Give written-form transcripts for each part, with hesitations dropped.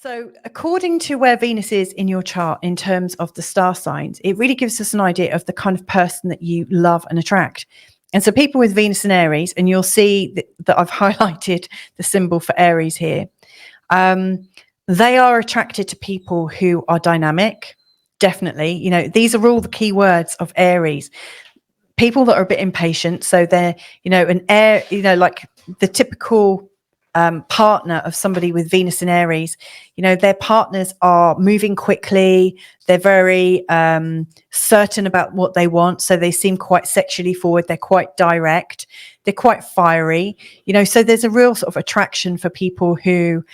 So according to where Venus is in your chart in terms of the star signs, it really gives us an idea of the kind of person that you love and attract. And so people with Venus in Aries, and you'll see that I've highlighted the symbol for Aries here, they are attracted to people who are dynamic, definitely. You know, these are all the key words of Aries. People that are a bit impatient. So they're, like the typical partner of somebody with Venus in Aries, their partners are moving quickly. They're very certain about what they want. So they seem quite sexually forward. They're quite direct. They're quite fiery, so there's a real sort of attraction for people who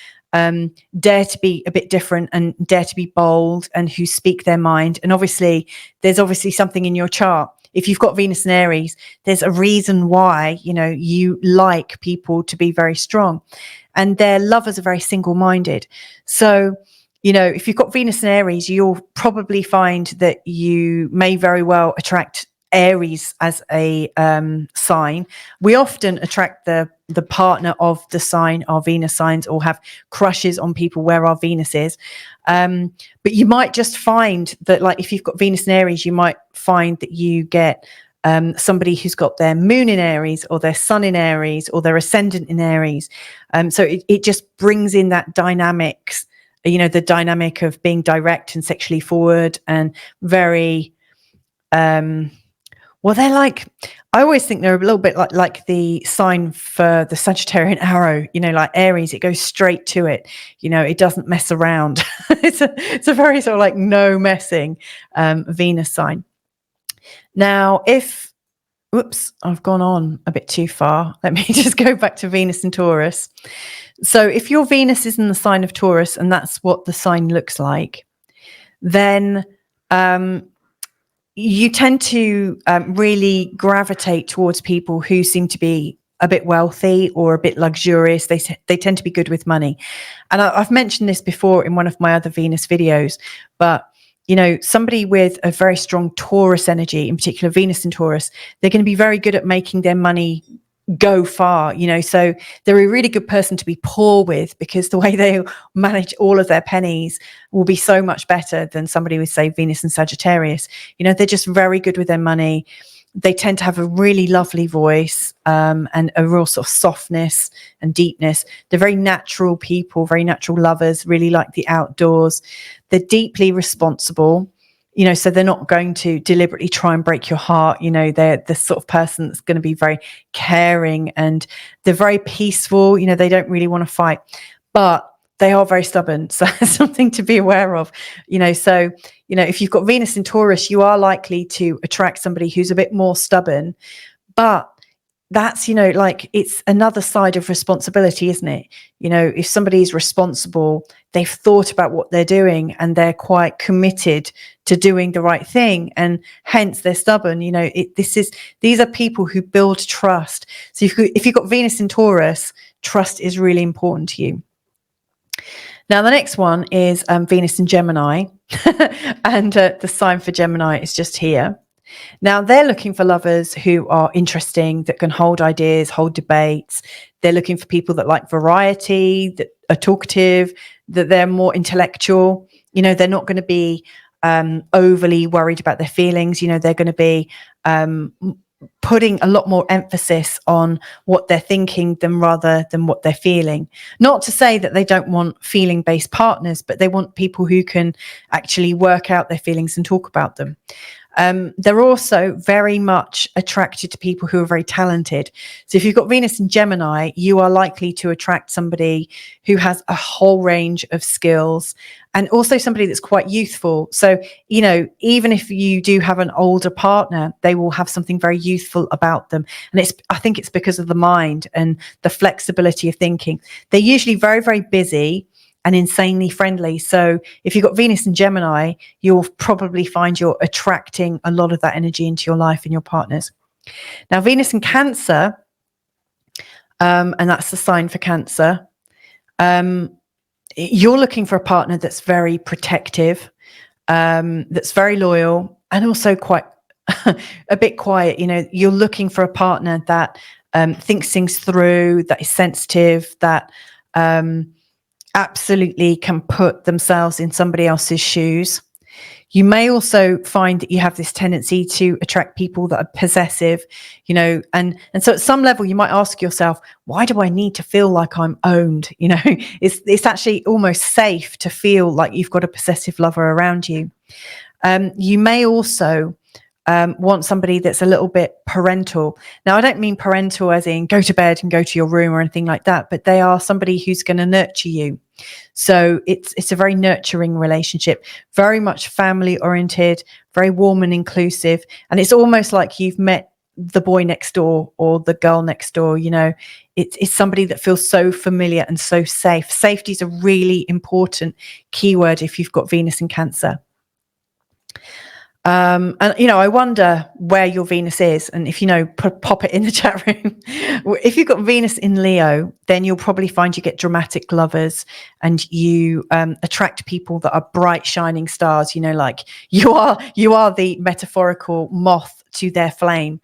dare to be a bit different and dare to be bold and who speak their mind. And there's obviously something in your chart. If you've got Venus in Aries, there's a reason why, you like people to be very strong, and their lovers are very single-minded. So, if you've got Venus in Aries, you'll probably find that you may very well attract Aries as a sign. We often attract the partner of the sign, our Venus signs, or have crushes on people where our Venus is. But you might just find that, like, if you've got Venus in Aries, you might find that you get somebody who's got their moon in Aries or their sun in Aries or their ascendant in Aries. So it just brings in that dynamics, the dynamic of being direct and sexually forward and very, well, they're like, I always think they're a little bit like the sign for the Sagittarian arrow, like Aries, it goes straight to it. It doesn't mess around. It's a very sort of like no messing Venus sign. Now, I've gone on a bit too far. Let me just go back to Venus and Taurus. So if your Venus is in the sign of Taurus, and that's what the sign looks like, then you tend to really gravitate towards people who seem to be a bit wealthy or a bit luxurious. They tend to be good with money. And I've mentioned this before in one of my other Venus videos, but somebody with a very strong Taurus energy, in particular Venus in Taurus, they're going to be very good at making their money go far, so they're a really good person to be poor with, because the way they manage all of their pennies will be so much better than somebody with, say, Venus and Sagittarius. They're just very good with their money. They tend to have a really lovely voice and a real sort of softness and deepness. They're very natural people, very natural lovers, really like the outdoors. They're deeply responsible. So they're not going to deliberately try and break your heart. They're the sort of person that's going to be very caring, and they're very peaceful. They don't really want to fight, but they are very stubborn. So that's something to be aware of. So, if you've got Venus in Taurus, you are likely to attract somebody who's a bit more stubborn, but that's, like, it's another side of responsibility, isn't it? If somebody is responsible, they've thought about what they're doing and they're quite committed to doing the right thing, and hence they're stubborn. These are people who build trust. So if you've got Venus in Taurus, trust is really important to you. Now, the next one is Venus in Gemini, and the sign for Gemini is just here. Now, they're looking for lovers who are interesting, that can hold ideas, hold debates. They're looking for people that like variety, that are talkative, that they're more intellectual. They're not going to be overly worried about their feelings. They're going to be putting a lot more emphasis on what they're thinking rather than what they're feeling. Not to say that they don't want feeling-based partners, but they want people who can actually work out their feelings and talk about them. They're also very much attracted to people who are very talented. So if you've got Venus in Gemini, you are likely to attract somebody who has a whole range of skills, and also somebody that's quite youthful. So, even if you do have an older partner, they will have something very youthful about them. And I think it's because of the mind and the flexibility of thinking. They're usually very, very busy and insanely friendly. So if you've got Venus in Gemini, you'll probably find you're attracting a lot of that energy into your life and your partners. Now, Venus in Cancer, and that's the sign for Cancer, you're looking for a partner that's very protective, that's very loyal, and also quite a bit quiet. You're looking for a partner that thinks things through, that is sensitive, that absolutely can put themselves in somebody else's shoes. You may also find that you have this tendency to attract people that are possessive, and so at some level you might ask yourself, why do I need to feel like I'm owned? It's actually almost safe to feel like you've got a possessive lover around you. You may also want somebody that's a little bit parental. Now, I don't mean parental as in go to bed and go to your room or anything like that, but they are somebody who's going to nurture you. So it's a very nurturing relationship, very much family oriented, very warm and inclusive. And it's almost like you've met the boy next door or the girl next door. It's somebody that feels so familiar and so safe. Safety is a really important keyword if you've got Venus in Cancer. And I wonder where your Venus is, and if pop it in the chat room. If you've got Venus in Leo, then you'll probably find you get dramatic lovers, and you attract people that are bright, shining stars. Like you are the metaphorical moth to their flame.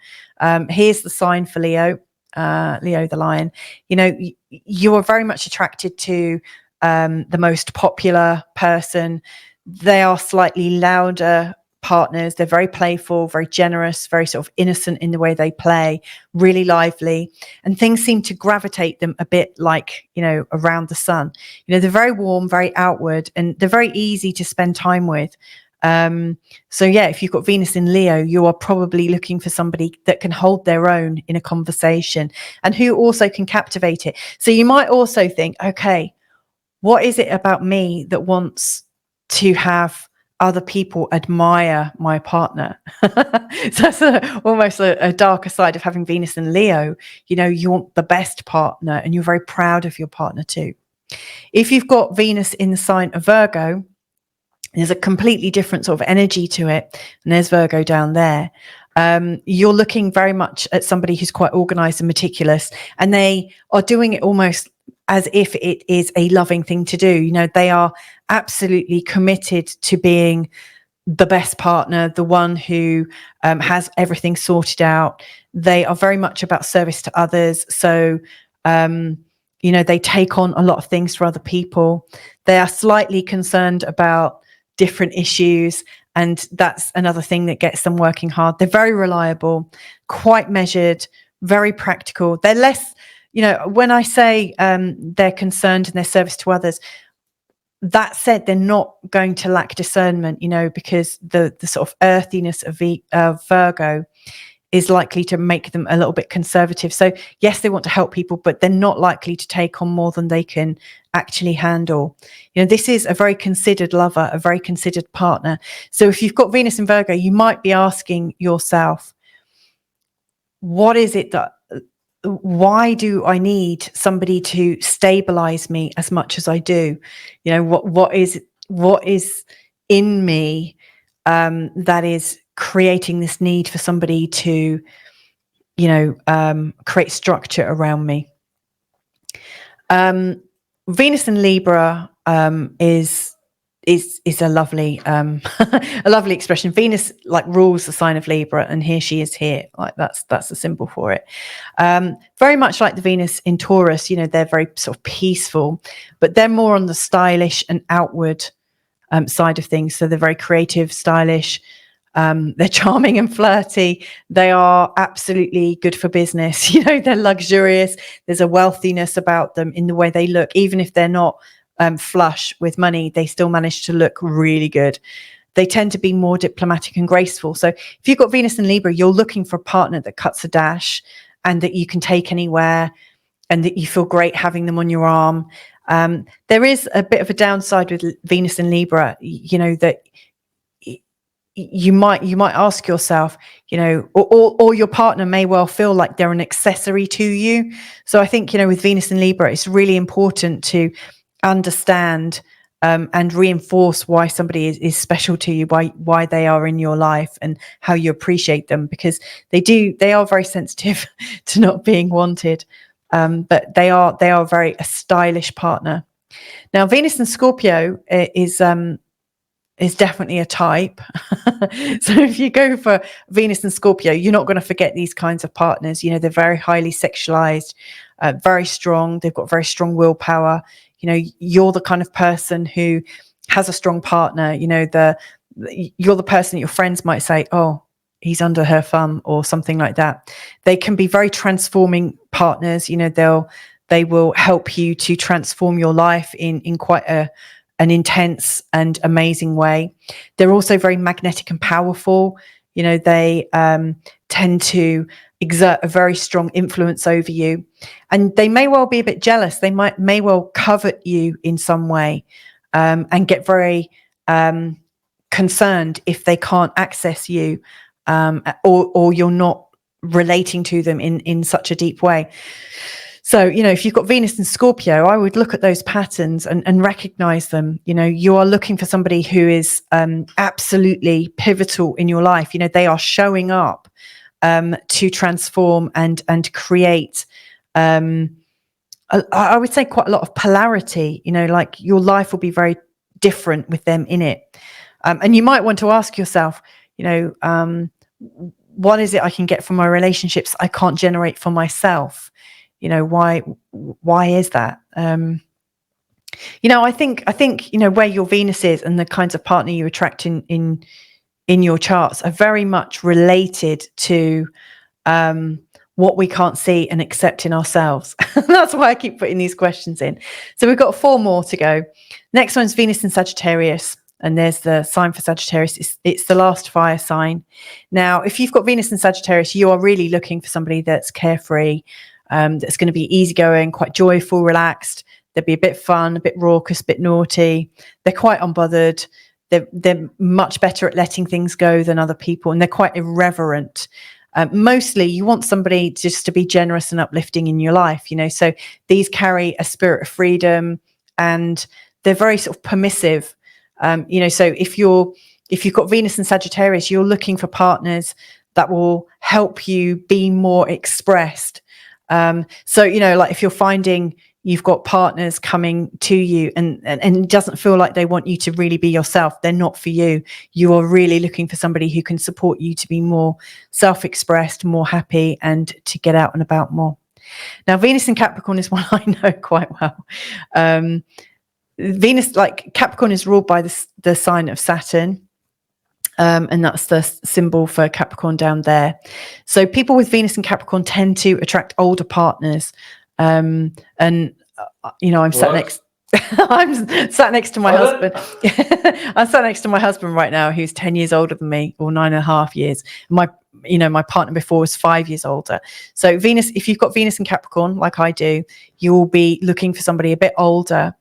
Here's the sign for Leo, Leo the lion. You are very much attracted to the most popular person. They are slightly louder partners. They're very playful, very generous, very sort of innocent in the way they play, really lively, and things seem to gravitate them a bit like around the sun. They're very warm, very outward, and they're very easy to spend time with. So yeah, if you've got Venus in Leo, you are probably looking for somebody that can hold their own in a conversation and who also can captivate it. So you might also think, okay, what is it about me that wants to have other people admire my partner? So that's almost a darker side of having Venus in Leo. You want the best partner, and you're very proud of your partner too. If you've got Venus in the sign of Virgo, there's a completely different sort of energy to it, and there's Virgo down there. You're looking very much at somebody who's quite organized and meticulous, and they are doing it almost as if it is a loving thing to do. They are absolutely committed to being the best partner, the one who has everything sorted out. They are very much about service to others. So, they take on a lot of things for other people. They are slightly concerned about different issues, and that's another thing that gets them working hard. They're very reliable, quite measured, very practical. They're less, when I say they're concerned in their service to others, that said, they're not going to lack discernment, because the sort of earthiness of Virgo is likely to make them a little bit conservative. So yes, they want to help people, but they're not likely to take on more than they can actually handle. This is a very considered lover, a very considered partner. So if you've got Venus in Virgo, you might be asking yourself, what is it why do I need somebody to stabilize me as much as I do? What is in me that is creating this need for somebody to create structure around me? Venus in Libra is a lovely a lovely expression. Venus rules the sign of Libra, and here she is here. That's the symbol for it. Very much like the Venus in Taurus, they're very sort of peaceful, but they're more on the stylish and outward side of things. So they're very creative, stylish. They're charming and flirty. They are absolutely good for business. They're luxurious. There's a wealthiness about them in the way they look. Even if they're not flush with money, they still manage to look really good. They tend to be more diplomatic and graceful. So if you've got Venus in Libra, you're looking for a partner that cuts a dash and that you can take anywhere and that you feel great having them on your arm. There is a bit of a downside with Venus in Libra, that you might ask yourself, or your partner may well feel like they're an accessory to you. So I think, with Venus in Libra, it's really important to understand and reinforce why somebody is special to you, why they are in your life, and how you appreciate them, because they are very sensitive to not being wanted, but they are a stylish partner. Now, Venus in Scorpio is definitely a type. So if you go for Venus and Scorpio, you're not going to forget these kinds of partners. They're very highly sexualized, very strong. They've got very strong willpower. you're the kind of person who has a strong partner. You're the person that your friends might say, oh, he's under her thumb, or something like that. They can be very transforming partners. They will help you to transform your life in quite an intense and amazing way. They're also very magnetic and powerful. They tend to exert a very strong influence over you, and they may well be a bit jealous. They may well covet you in some way, and get very concerned if they can't access you, or you're not relating to them in such a deep way. So, if you've got Venus in Scorpio, I would look at those patterns and recognize them. You are looking for somebody who is absolutely pivotal in your life. They are showing up to transform and create, I would say, quite a lot of polarity. Like your life will be very different with them in it. And you might want to ask yourself, what is it I can get from my relationships I can't generate for myself? Why is that? I think where your Venus is and the kinds of partner you attract in your charts are very much related to what we can't see and accept in ourselves. That's why I keep putting these questions in. So we've got 4 more to go. Next one's Venus in Sagittarius. And there's the sign for Sagittarius. It's the last fire sign. Now, if you've got Venus in Sagittarius, you are really looking for somebody that's carefree, that's going to be easygoing, quite joyful, relaxed. They'll be a bit fun, a bit raucous, a bit naughty. They're quite unbothered. They're much better at letting things go than other people, and they're quite irreverent. Mostly, you want somebody just to be generous and uplifting in your life. So these carry a spirit of freedom, and they're very sort of permissive. So if you've got Venus in Sagittarius, you're looking for partners that will help you be more expressed. So like if you're finding you've got partners coming to you and it doesn't feel like they want you to really be yourself, they're not for you. You are really looking for somebody who can support you to be more self-expressed, more happy, and to get out and about more. Now, Venus in Capricorn is one I know quite well. Venus, like Capricorn, is ruled by the sign of Saturn. And that's the symbol for Capricorn down there. So people with Venus and Capricorn tend to attract older partners. I'm sat next to my husband. I'm sat next to my husband right now, who's 10 years older than me, or 9.5 years. My partner before was 5 years older. So Venus, if you've got Venus and Capricorn, like I do, you will be looking for somebody a bit older,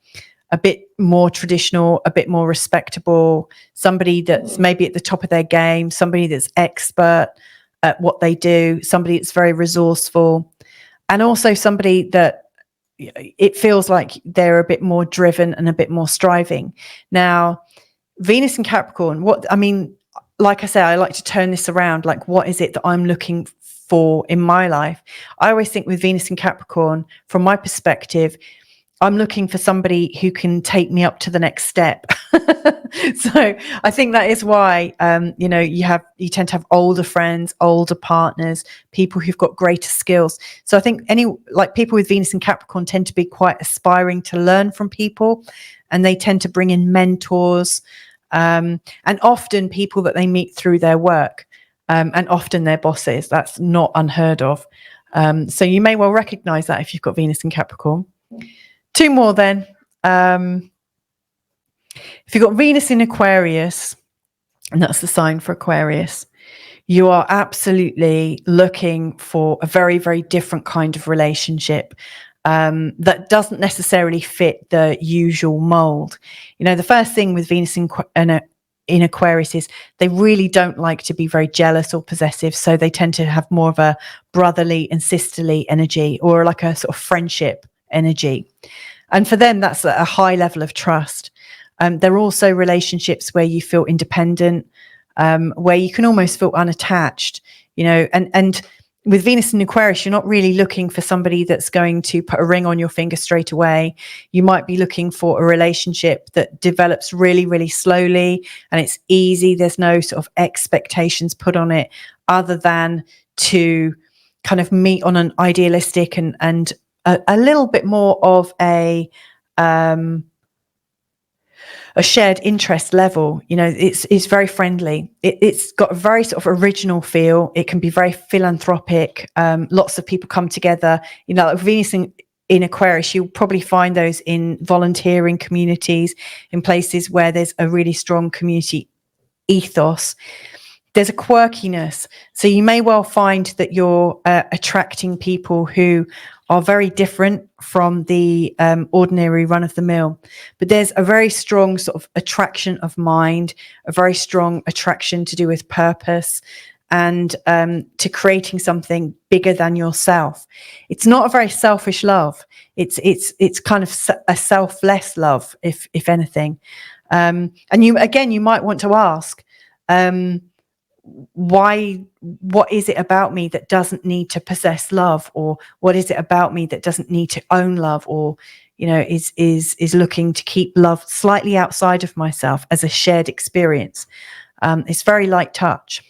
a bit more traditional, a bit more respectable, somebody that's maybe at the top of their game, somebody that's expert at what they do, somebody that's very resourceful, and also somebody that it feels like they're a bit more driven and a bit more striving. Now, Venus and Capricorn, like I say, I like to turn this around. Like, what is it that I'm looking for in my life? I always think with Venus and Capricorn, from my perspective, I'm looking for somebody who can take me up to the next step. So I think that is why, you tend to have older friends, older partners, people who've got greater skills. So I think people with Venus and Capricorn tend to be quite aspiring to learn from people, and they tend to bring in mentors, and often people that they meet through their work, and often their bosses. That's not unheard of. So you may well recognize that if you've got Venus and Capricorn. 2 more then. If you've got Venus in Aquarius, and that's the sign for Aquarius, you are absolutely looking for a very, very different kind of relationship that doesn't necessarily fit the usual mold. The first thing with Venus in Aquarius is they really don't like to be very jealous or possessive. So they tend to have more of a brotherly and sisterly energy, or like a sort of friendship energy. And for them, that's a high level of trust. There are also relationships where you feel independent, where you can almost feel unattached, and with Venus in Aquarius, you're not really looking for somebody that's going to put a ring on your finger straight away. You might be looking for a relationship that develops really, really slowly, and it's easy. There's no sort of expectations put on it other than to kind of meet on an idealistic and a little bit more of a a shared interest level. You know, it's very friendly. It's got a very sort of original feel. It can be very philanthropic. Lots of people come together. You know, like Venus in Aquarius, you'll probably find those in volunteering communities, in places where there's a really strong community ethos. There's a quirkiness. So you may well find that you're attracting people who are very different from the ordinary run of the mill. But there's a very strong sort of attraction of mind, a very strong attraction to do with purpose, and to creating something bigger than yourself. It's not a very selfish love. It's kind of a selfless love, if anything. And you might want to ask, what is it about me that doesn't need to possess love, or what is it about me that doesn't need to own love, or, you know, is looking to keep love slightly outside of myself as a shared experience. It's very light touch.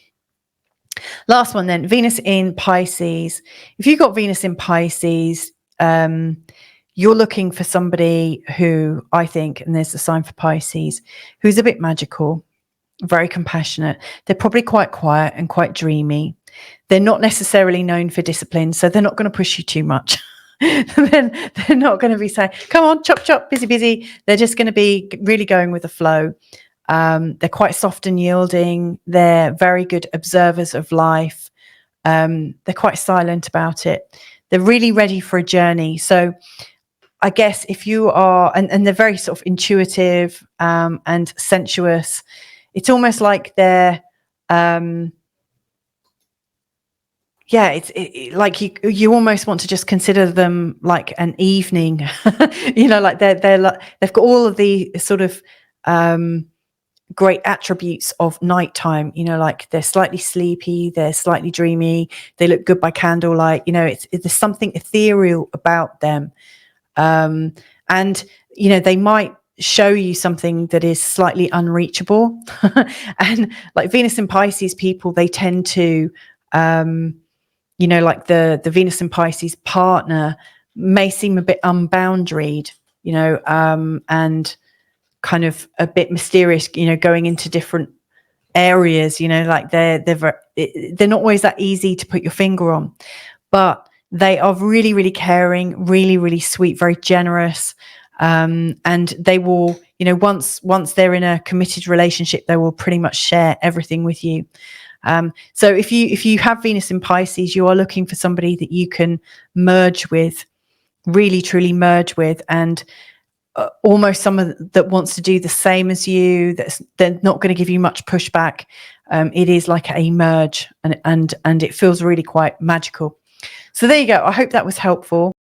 Last one then, Venus in Pisces. If you've got Venus in Pisces, you're looking for somebody who, I think, and there's a sign for Pisces, who's a bit magical, very compassionate. They're probably quite quiet and quite dreamy. They're not necessarily known for discipline, so they're not going to push you too much. Then they're not going to be saying, come on, chop, chop, busy, busy. They're just going to be really going with the flow. They're quite soft and yielding. They're very good observers of life. They're quite silent about it. They're really ready for a journey. So I guess if you are, and they're very sort of intuitive and sensuous. It's almost like they're, like you almost want to just consider them like an evening, you know, like they've got all of the sort of great attributes of nighttime, you know, like they're slightly sleepy, they're slightly dreamy, they look good by candlelight, you know, there's something ethereal about them. And, you know, they might show you something that is slightly unreachable. And like Venus in Pisces people, they tend to, you know, like the Venus in Pisces partner may seem a bit unboundaried, you know, and kind of a bit mysterious, you know, going into different areas, you know, like they're not always that easy to put your finger on, but they are really, really caring, really, really sweet, very generous. And they will, you know, once they're in a committed relationship, they will pretty much share everything with you. So if you have Venus in Pisces, you are looking for somebody that you can merge with, really, truly merge with, and almost someone that wants to do the same as you. They're not going to give you much pushback. It is like a merge, and it feels really quite magical. So there you go. I hope that was helpful.